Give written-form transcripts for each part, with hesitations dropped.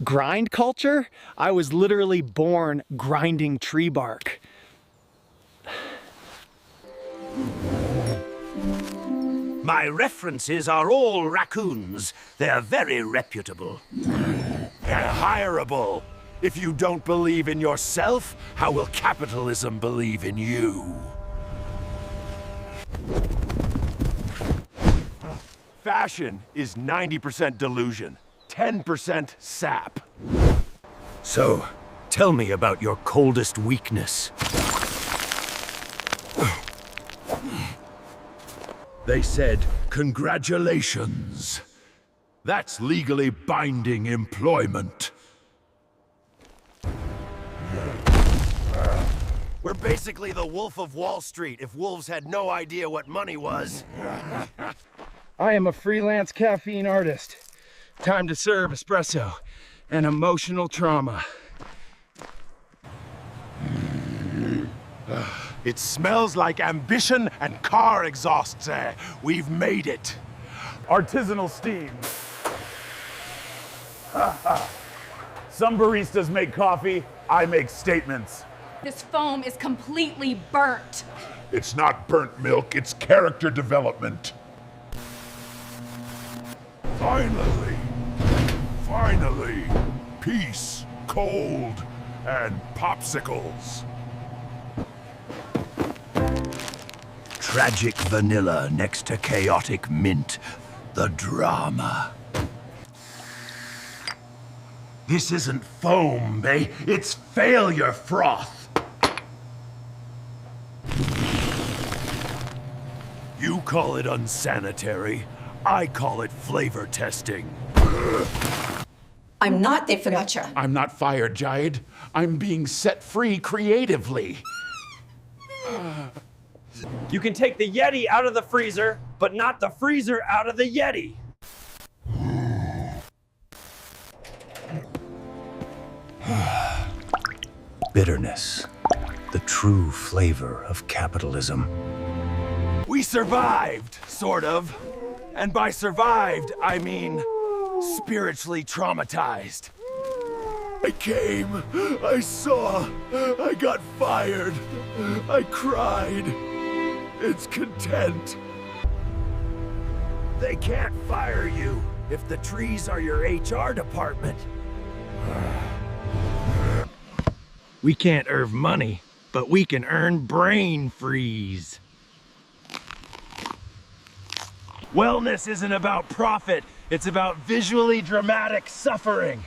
Grind culture? I was literally born grinding tree bark. My references are all raccoons. They're very reputable. They're hireable. If you don't believe in yourself, how will capitalism believe in you? Fashion is 90% delusion, 10% sap. So, tell me about your coldest weakness. They said, congratulations. That's legally binding employment. We're basically the Wolf of Wall Street if wolves had no idea what money was. I am a freelance caffeine artist. Time to serve espresso and emotional trauma. It smells like ambition and car exhausts. We've made it. Artisanal steam. Some baristas make coffee, I make statements. This foam is completely burnt. It's not burnt milk, it's character development. Finally, peace, cold, and popsicles. Tragic vanilla next to chaotic mint. The drama. This isn't foam, bae. It's failure froth. You call it unsanitary. I call it flavor testing. I'm not the firacha. I'm not fired, Jide. I'm being set free creatively. You can take the Yeti out of the freezer, but not the freezer out of the Yeti. Bitterness. The true flavor of capitalism. We survived, sort of. And by survived, I mean spiritually traumatized. I came, I saw, I got fired, I cried. It's content. They can't fire you if the trees are your HR department. We can't earn money, but we can earn brain freeze. Wellness isn't about profit, it's about visually dramatic suffering.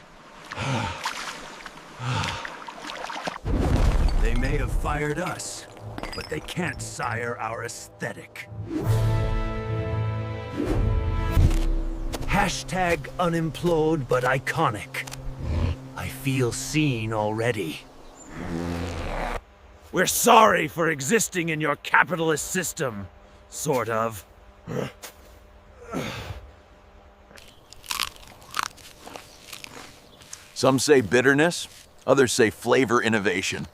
They may have fired us, but they can't sire our aesthetic. Hashtag unimplode but iconic. I feel seen already. We're sorry for existing in your capitalist system, sort of. Some say bitterness, others say flavor innovation.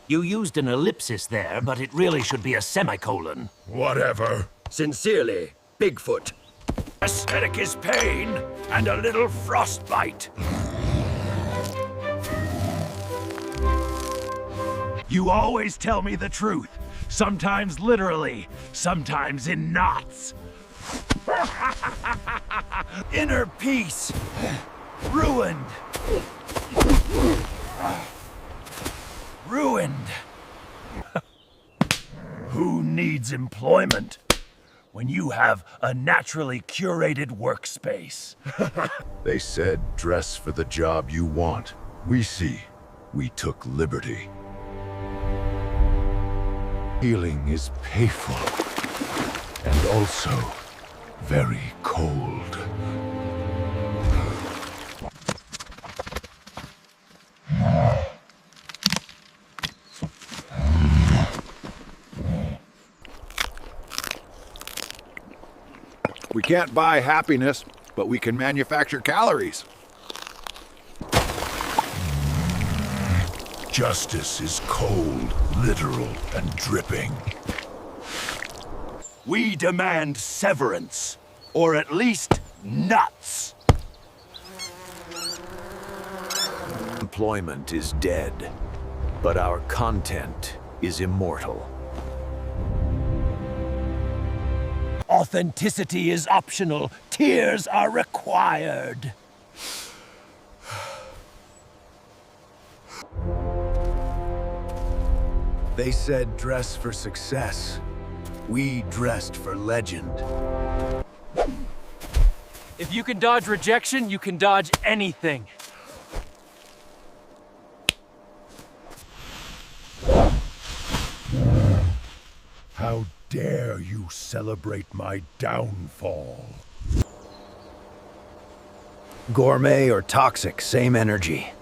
You used an ellipsis there, but it really should be a semicolon. Whatever. Sincerely, Bigfoot. Aesthetic is pain and a little frostbite. You always tell me the truth. Sometimes literally, sometimes in knots. Inner peace. Ruined. Ruined. Who needs employment when you have a naturally curated workspace? They said dress for the job you want. We see. We took liberty. Healing is painful and also very cold. We can't buy happiness, but we can manufacture calories. Justice is cold, literal, and dripping. We demand severance, or at least nuts. employment is dead, but our content is immortal. Authenticity is optional. Tears are required. They said dress for success. We dressed for legend. If you can dodge rejection, you can dodge anything. How dare you celebrate my downfall? Gourmet or toxic, same energy.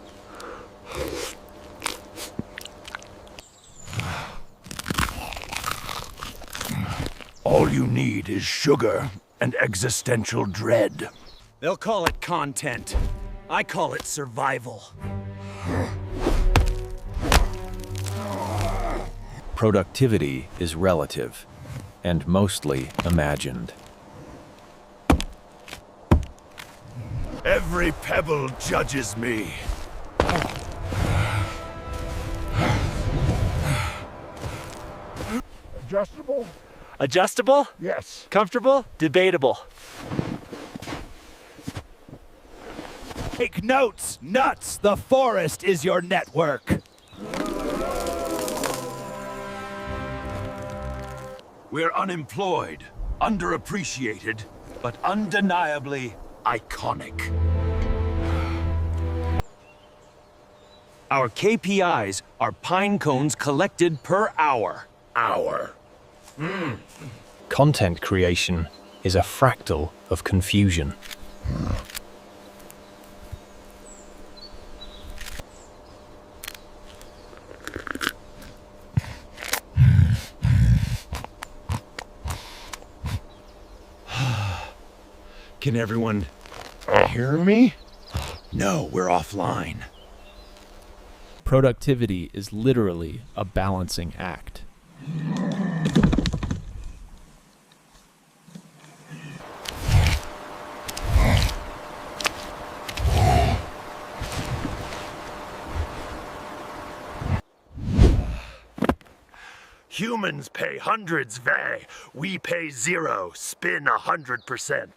All you need is sugar and existential dread. They'll call it content. I call it survival. Productivity is relative and mostly imagined. Every pebble judges me. Adjustable? Adjustable? Yes. Comfortable? Debatable. Take notes, nuts. The forest is your network. We're unemployed, underappreciated, but undeniably iconic. Our KPIs are pine cones collected per hour. Content creation is a fractal of confusion. Can everyone Hear me? No, we're offline. Productivity is literally a balancing act. Humans pay hundreds, vey. We pay zero, spin 100%.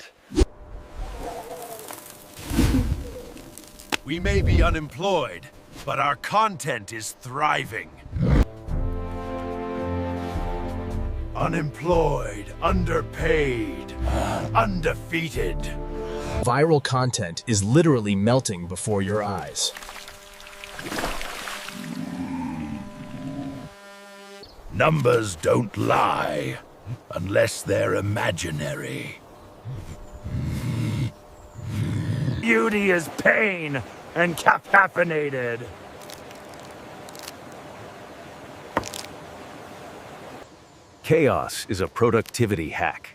We may be unemployed, but our content is thriving. Unemployed, underpaid, undefeated. Viral content is literally melting before your eyes. Numbers don't lie, unless they're imaginary. Beauty is pain and caffeinated. Chaos is a productivity hack.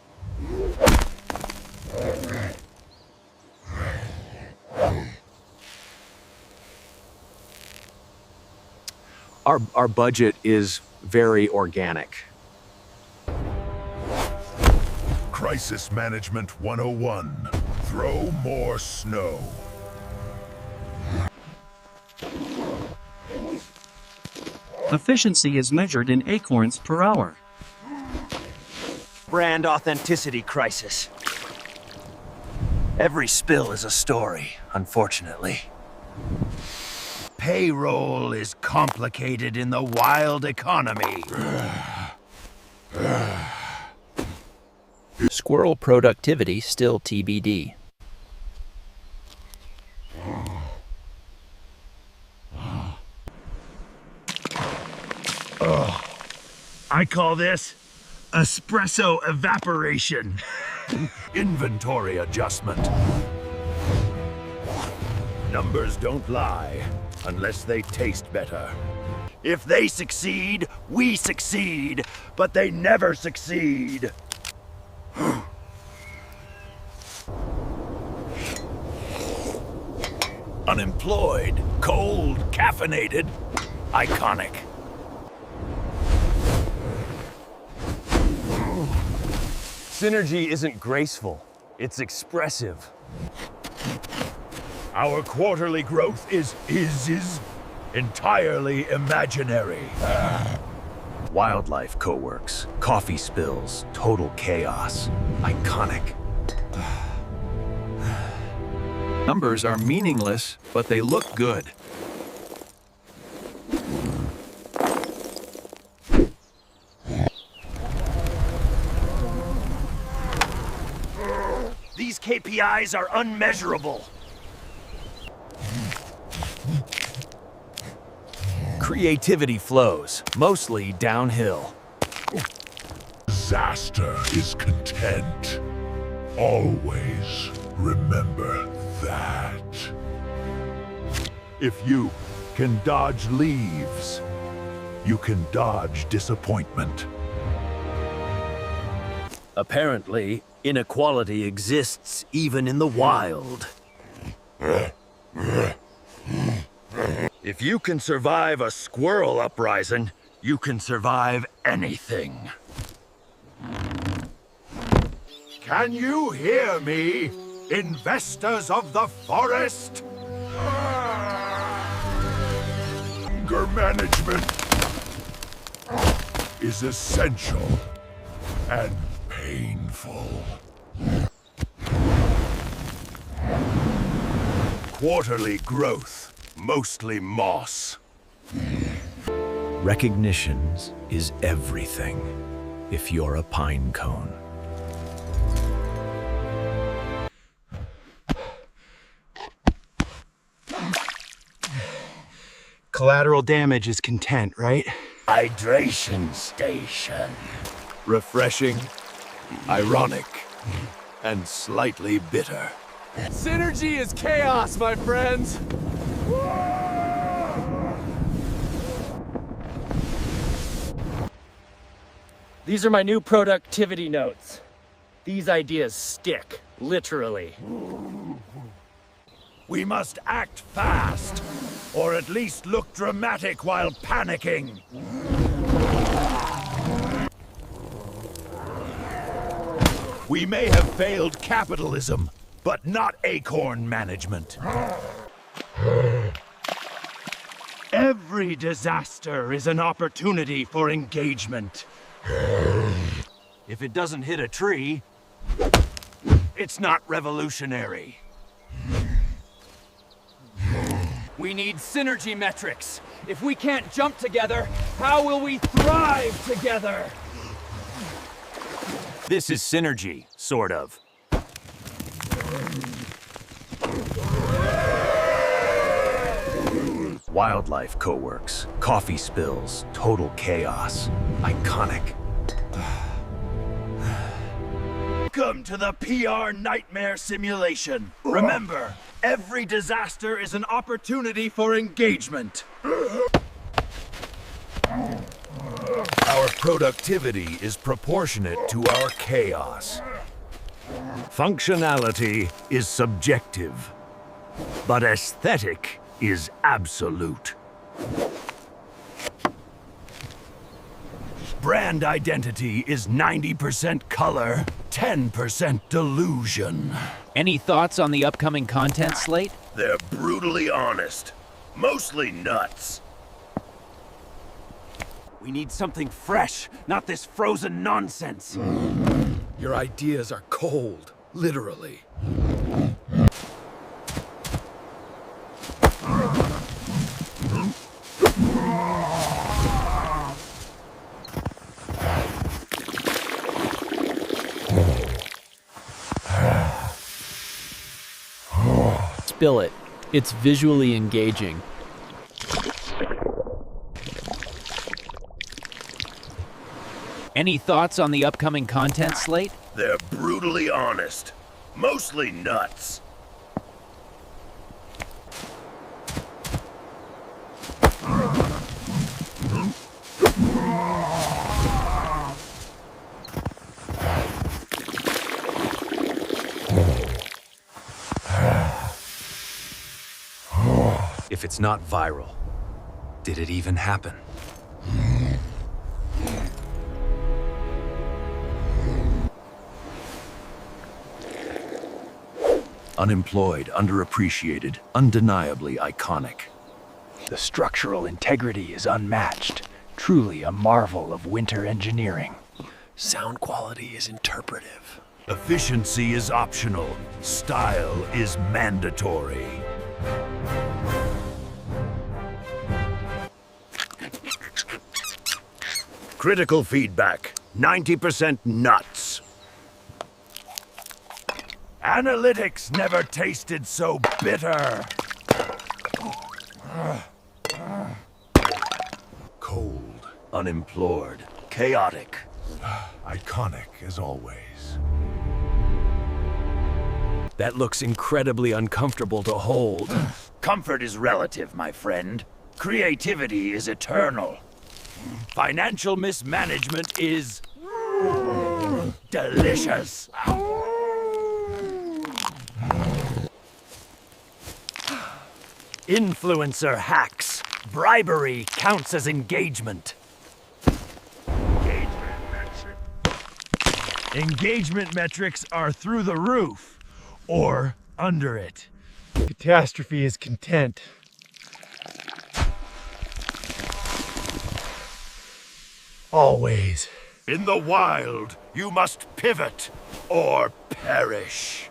Our budget is very organic. Crisis Management 101. Throw more snow. Efficiency is measured in acorns per hour. Brand authenticity crisis. Every spill is a story, unfortunately. Payroll is complicated in the wild economy. Squirrel productivity still TBD. I call this espresso evaporation. Inventory adjustment. Numbers don't lie unless they taste better. If they succeed, we succeed, but they never succeed. Unemployed, cold, caffeinated, iconic. Synergy isn't graceful, it's expressive. Our quarterly growth is entirely imaginary. Wildlife co-works, coffee spills, total chaos. Iconic. Numbers are meaningless, but they look good. These KPIs are unmeasurable. Creativity flows, mostly downhill. Disaster is content. Always remember that. If you can dodge leaves, you can dodge disappointment. Apparently, inequality exists even in the wild. If you can survive a squirrel uprising, you can survive anything. Can you hear me, investors of the forest? Anger management is essential and painful. Quarterly growth, mostly moss. Recognitions is everything if you're a pine cone. Collateral damage is content, right? Hydration station. Refreshing, ironic, and slightly bitter. Synergy is chaos, my friends. These are my new productivity notes. These ideas stick, literally. We must act fast, or at least look dramatic while panicking. We may have failed capitalism, but not acorn management. Every disaster is an opportunity for engagement. If it doesn't hit a tree, it's not revolutionary. We need synergy metrics. If we can't jump together, how will we thrive together? This is synergy, sort of. Wildlife co-works, coffee spills, total chaos. Iconic. Welcome to the PR nightmare simulation. Remember, every disaster is an opportunity for engagement. Our productivity is proportionate to our chaos. Functionality is subjective, but aesthetic is absolute. Brand identity is 90% color, 10% delusion. Any thoughts on the upcoming content slate? They're brutally honest, mostly nuts. We need something fresh, not this frozen nonsense. Your ideas are cold, literally. Spill it. It's visually engaging. Any thoughts on the upcoming content slate? They're brutally honest, mostly nuts. If it's not viral, did it even happen? Unemployed, underappreciated, undeniably iconic. The structural integrity is unmatched. Truly a marvel of winter engineering. Sound quality is interpretive. Efficiency is optional. Style is mandatory. Critical feedback, 90% nuts. Analytics never tasted so bitter. Cold. Unimplored, chaotic. Iconic as always. That looks incredibly uncomfortable to hold. Comfort is relative, my friend. Creativity is eternal. Financial mismanagement is delicious. Influencer hacks. Bribery counts as engagement. Engagement metrics are through the roof or under it. Catastrophe is content. Always. In the wild, you must pivot or perish.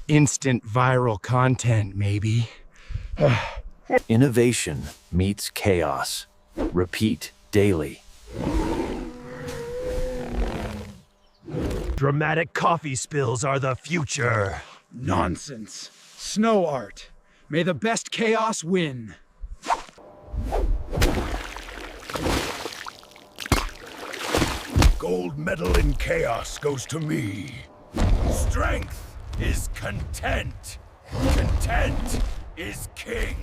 Instant viral content, maybe. Innovation meets chaos. Repeat daily. Dramatic coffee spills are the future. Nonsense. Snow art. May the best chaos win. Gold medal in chaos goes to me. Strength is content. Content is king.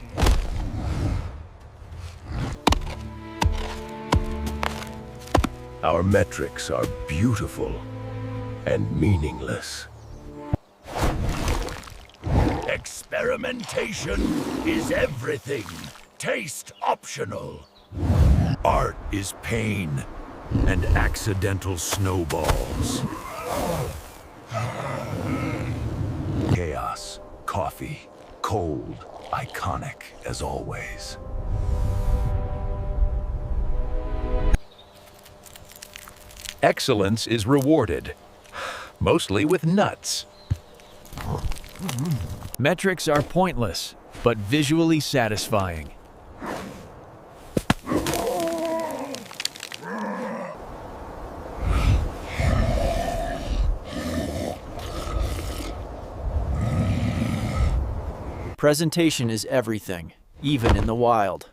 Our metrics are beautiful and meaningless. Experimentation is everything. Taste optional. Art is pain and accidental snowballs. Chaos. Coffee. Cold. Iconic as always. Excellence is rewarded. Mostly with nuts. Metrics are pointless, but visually satisfying. Presentation is everything, even in the wild.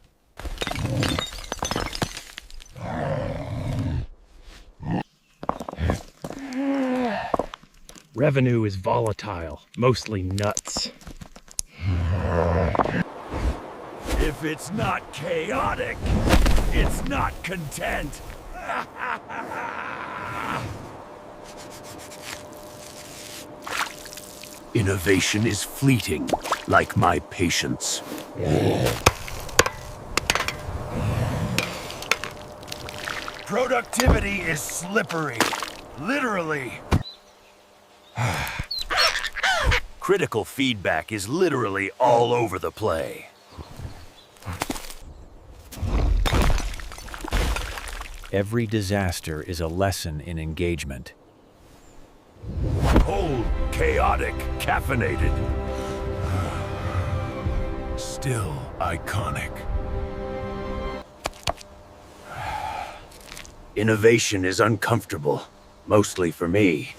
Revenue is volatile, mostly nuts. If it's not chaotic, it's not content. Innovation is fleeting, like my patience. Productivity is slippery, literally. Critical feedback is literally all over the play. Every disaster is a lesson in engagement. Cold, chaotic, caffeinated. Still iconic. Innovation is uncomfortable, mostly for me.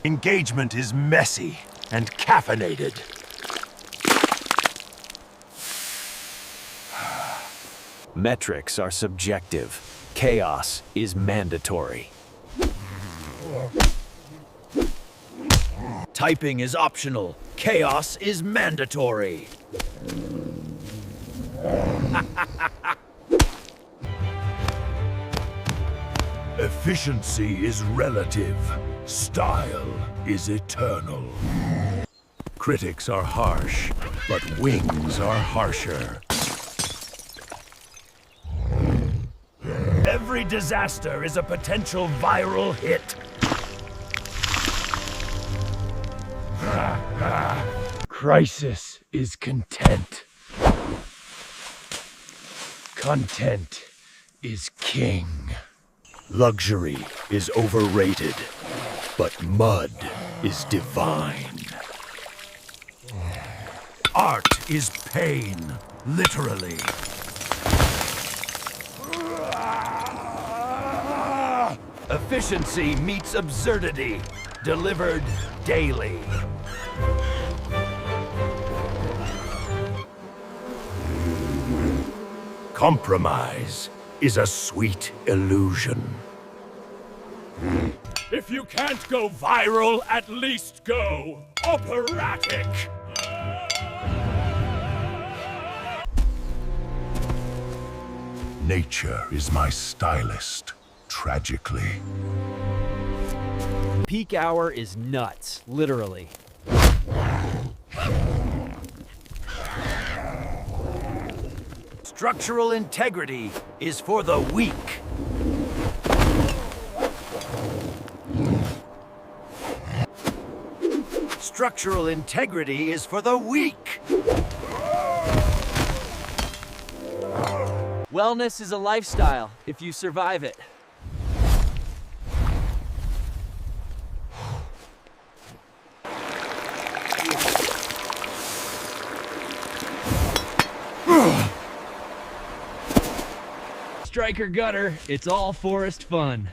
Engagement is messy and caffeinated. Metrics are subjective. Chaos is mandatory. Typing is optional. Chaos is mandatory. Efficiency is relative. Style is eternal. Critics are harsh, but wings are harsher. Every disaster is a potential viral hit. Crisis is content. Content is king. Luxury is overrated, but mud is divine. Art is pain, literally. Efficiency meets absurdity, delivered daily. Compromise is a sweet illusion. If you can't go viral, at least go operatic. Nature is my stylist, tragically. Peak hour is nuts, literally. Structural integrity is for the weak. Structural integrity is for the weak. Wellness is a lifestyle if you survive it. Striker gutter, it's all forest fun.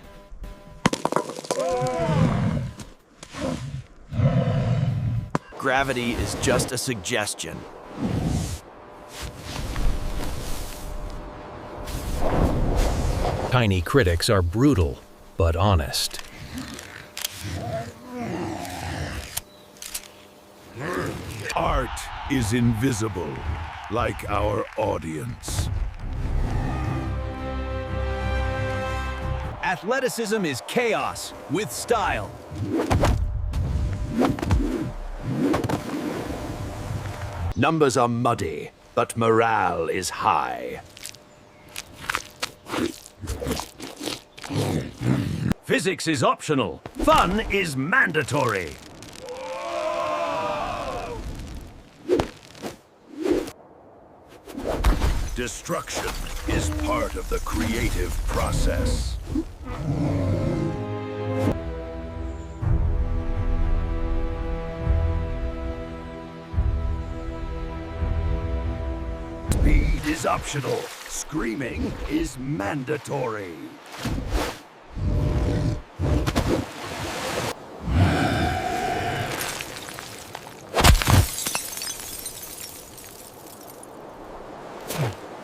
Gravity is just a suggestion. Tiny critics are brutal, but honest. Art is invisible, like our audience. Athleticism is chaos with style. Numbers are muddy, but morale is high. Physics is optional. Fun is mandatory. Destruction is part of the creative process. Speed is optional. Screaming is mandatory.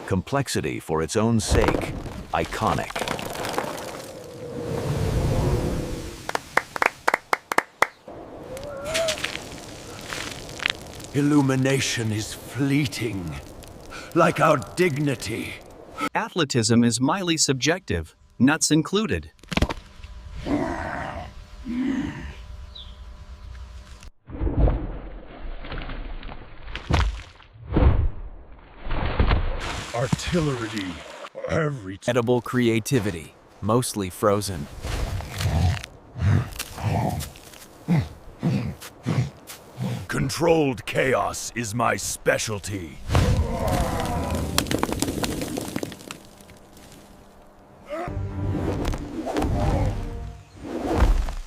Complexity for its own sake. Iconic. Illumination is fleeting, like our dignity. Athleticism is mildly subjective, nuts included. Artillery, every Edible creativity, mostly frozen. Controlled chaos is my specialty.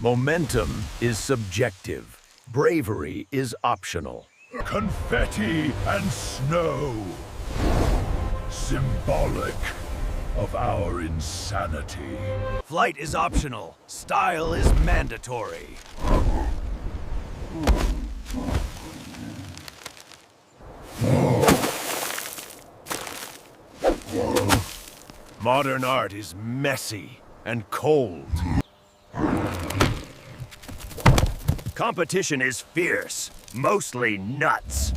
Momentum is subjective. Bravery is optional. confetti and snow. Symbolic of our insanity. Flight is optional. Style is mandatory. Modern art is messy and cold. Competition is fierce, mostly nuts.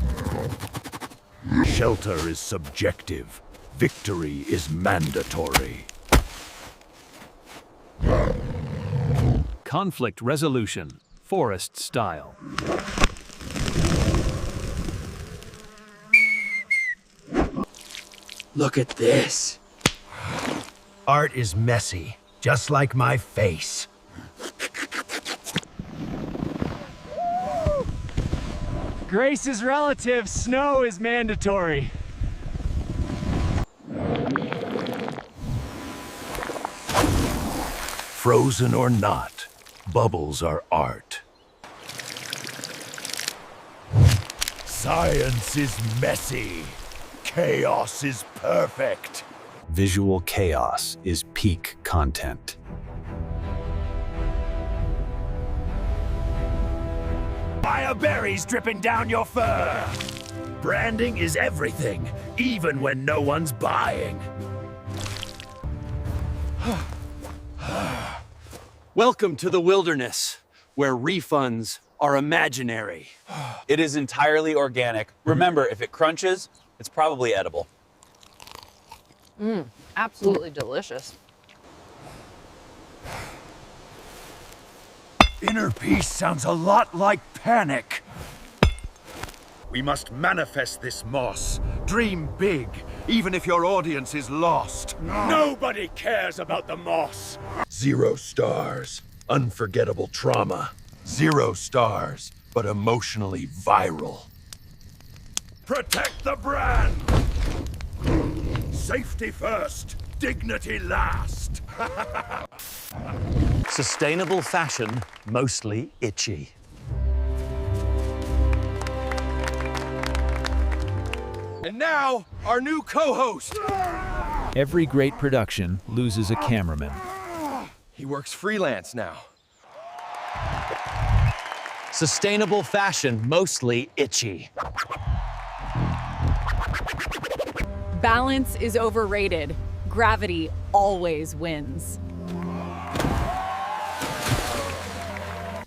Shelter is subjective. Victory is mandatory. Conflict resolution, forest style. Look at this. Art is messy, just like my face. Grace is relative, snow is mandatory. Frozen or not, bubbles are art. Science is messy. Chaos is perfect. Visual chaos is peak content. Why are berries dripping down your fur? Branding is everything, even when no one's buying. Welcome to the wilderness, where refunds are imaginary. It is entirely organic. Remember, if it crunches, it's probably edible. Absolutely delicious. Inner peace sounds a lot like panic. We must manifest this moss. Dream big, even if your audience is lost. Nobody cares about the moss. 0 stars. Unforgettable trauma. 0 stars, but emotionally viral. Protect the brand! Safety first, dignity last. Sustainable fashion, mostly itchy. And now, our new co-host. Every great production loses a cameraman. He works freelance now. Sustainable fashion, mostly itchy. Balance is overrated. Gravity always wins.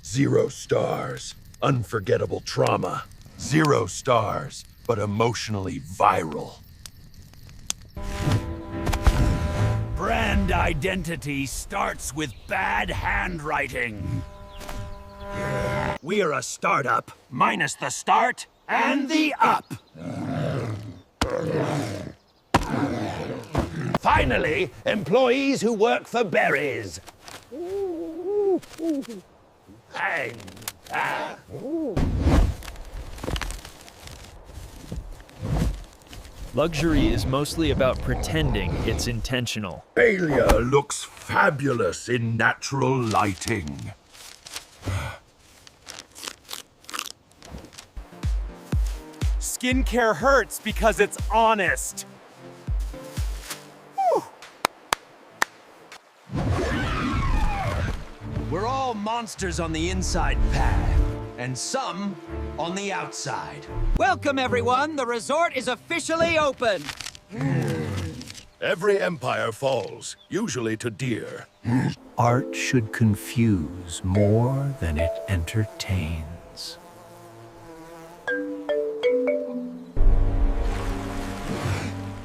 0 stars. Unforgettable trauma. 0 stars, but emotionally viral. Brand identity starts with bad handwriting. We're a startup, minus the start and the up. Finally, employees who work for berries. Luxury is mostly about pretending it's intentional. Failure looks fabulous in natural lighting. Skincare hurts because it's honest. We're all monsters on the inside path, and some on the outside. Welcome, everyone. The resort is officially open. Every empire falls, usually to deer. Art should confuse more than it entertains.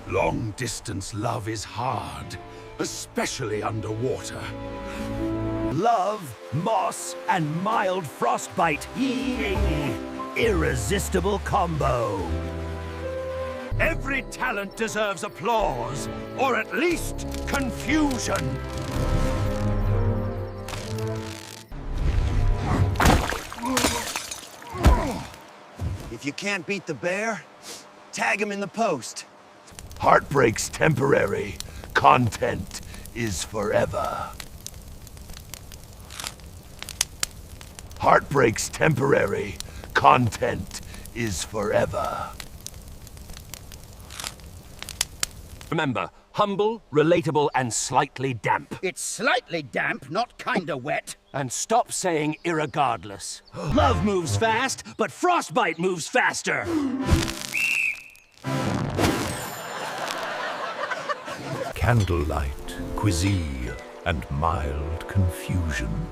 Long-distance love is hard, especially underwater. Love, moss, and mild frostbite. Irresistible combo. Every talent deserves applause, or at least confusion. If you can't beat the bear, tag him in the post. Heartbreak's temporary. Content is forever. Heartbreak's temporary. Content is forever. Remember, humble, relatable, and slightly damp. It's slightly damp, not kinda wet. And stop saying irregardless. Love moves fast, but frostbite moves faster. Candlelight, cuisine, and mild confusion.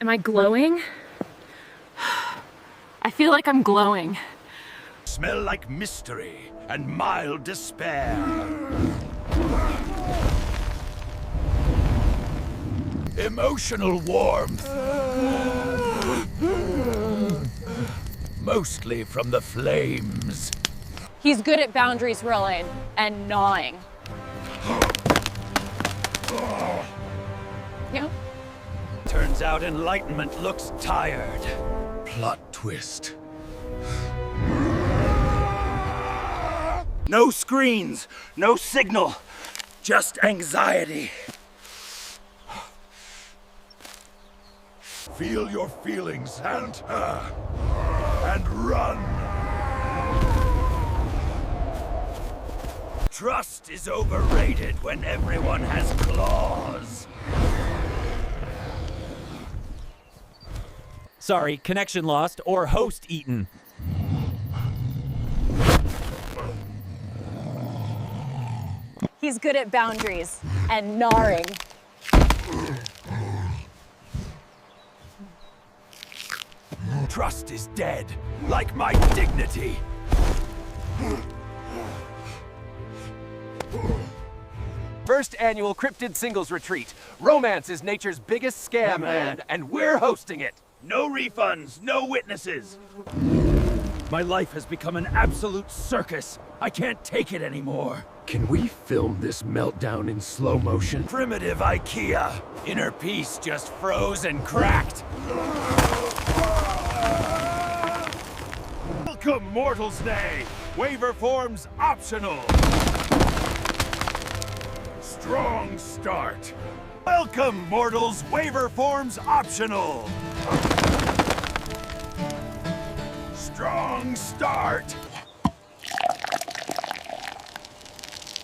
Am I glowing? I feel like I'm glowing. Smell like mystery and mild despair. Emotional warmth. mostly from the flames. He's good at boundaries rolling and gnawing. Yeah. Turns out enlightenment looks tired. Plot twist. No screens, no signal, just anxiety. Feel your feelings and run. Trust is overrated when everyone has claws. Sorry, connection lost or host eaten. He's good at boundaries and gnawing. Trust is dead, like my dignity. First annual Cryptid Singles Retreat. Romance is nature's biggest scam, and we're hosting it. No refunds, no witnesses. My life has become an absolute circus. I can't take it anymore. Can we film this meltdown in slow motion? Primitive IKEA. Inner peace just froze and cracked. Welcome, Mortal's Day. Waiver forms optional. Strong start. Welcome, mortals. Waiver forms optional. Strong start.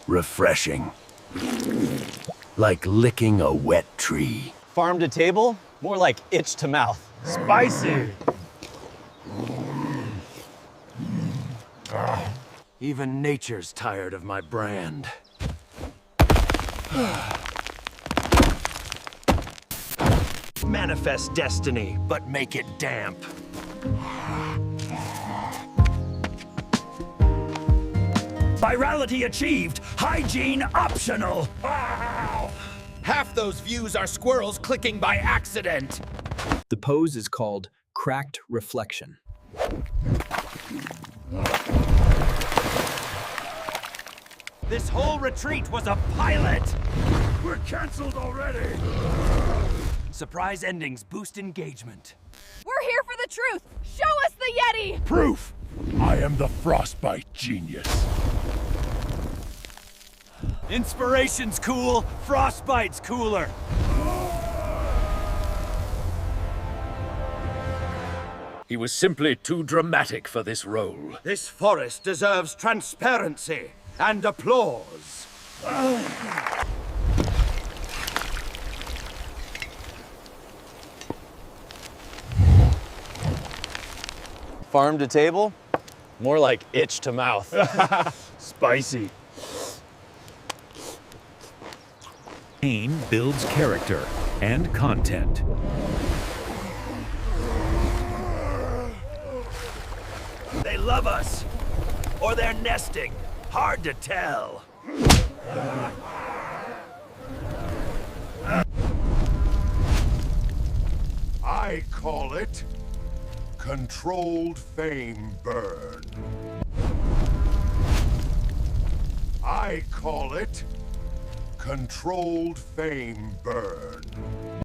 Refreshing. Like licking a wet tree. Farm to table? More like itch to mouth. Spicy. Even nature's tired of my brand. Manifest destiny, but make it damp. Virality achieved. Hygiene optional. Half those views are squirrels clicking by accident. The pose is called cracked reflection. This whole retreat was a pilot. We're canceled already. Surprise endings boost engagement. We're here for the truth. Show us the Yeti. Proof! I am the frostbite genius. Inspiration's cool, frostbite's cooler. He was simply too dramatic for this role. This forest deserves transparency and applause. Farm to table? More like itch to mouth. Spicy. Pain builds character and content. They love us, or they're nesting. Hard to tell. I call it controlled fame burn. I call it controlled fame burn.